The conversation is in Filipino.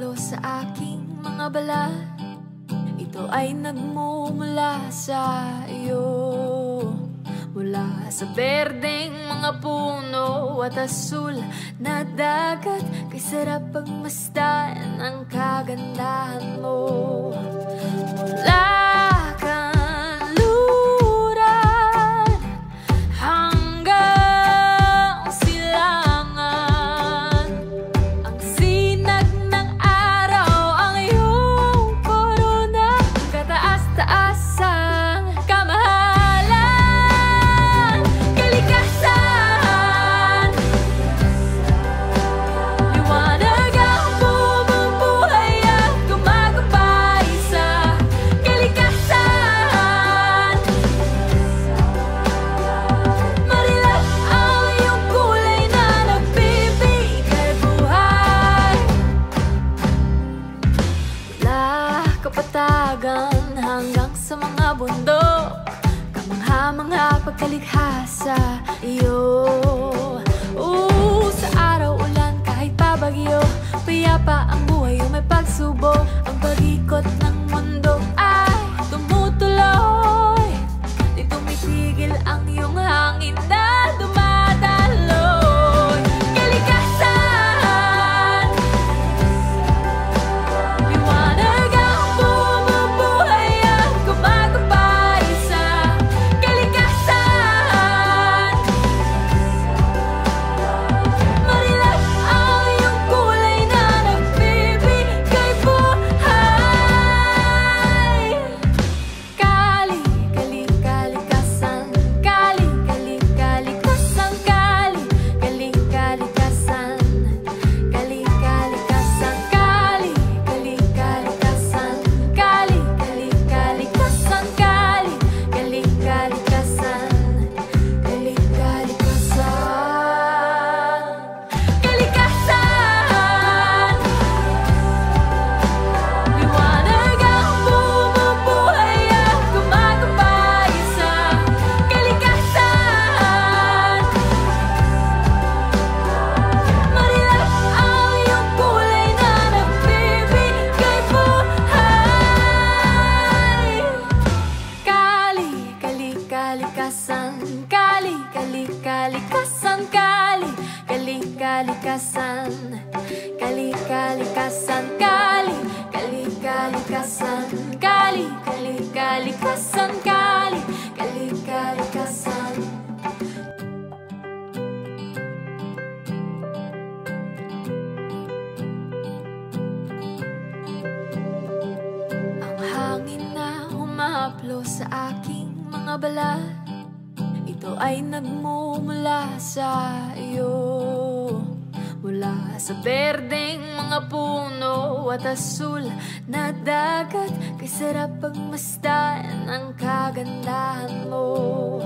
humahaplos sa aking mga balat. Ito ay nagmumula sa iyo, mula sa berdeng mga puno at asul na dagat. Kay sarap pagmasdan ang kagandahan mo. Mula kanluran hanggang silangan, ang sinag ng araw ang iyong korona. Kataas-taasang kamahalan, kalikasan, liwanag ang bumubuhay at gumagabay sa kalikasan. Marilap ang iyong kulay na nagbibigay buhay. Mula kapatagan hanggang sa mga bundok, kamangha-mangha pagkalikha sa iyo. Sa araw ulan kahit pabagyo, payapa ang buhay o may pagsubok. Ang pag-ikot ng mundo ay tumutuloy, di tumitigil ang iyong hangin na dumadaloy. Kalikasan, liwanag ang bumubuhay at gumagabay sa kalikasan. Marilap ang iyong kulay na nagbibigay buhay. Kali, kali, kalikasan, kali, kali, kalikasan, kali, kali, kalikasan, kali, kalikasan, kali, kali, kalikasan, kali, kali, kalikasan, kali, kali, kalikasan, kali, kalikasan. Kalikasan, liwanag ang bumubuhay at gumagabay sa kalikasan. Marilap ang iyong kulay na nagbibigay buhay. Kali, kali, kalikasan, kali, kali, kalikasan, kali, kali, kalikasan, kali, kalikasan, kali, kali, kalikasan, kali, kali, kalikasan, kali, kali, kalikasan. Ang hangin na humahaplos sa aking mga balat, ito ay nagmumula sa iyo, mula sa berdeng mga puno at asul na dagat. Kay sarap pagmasdan ang kagandahan mo.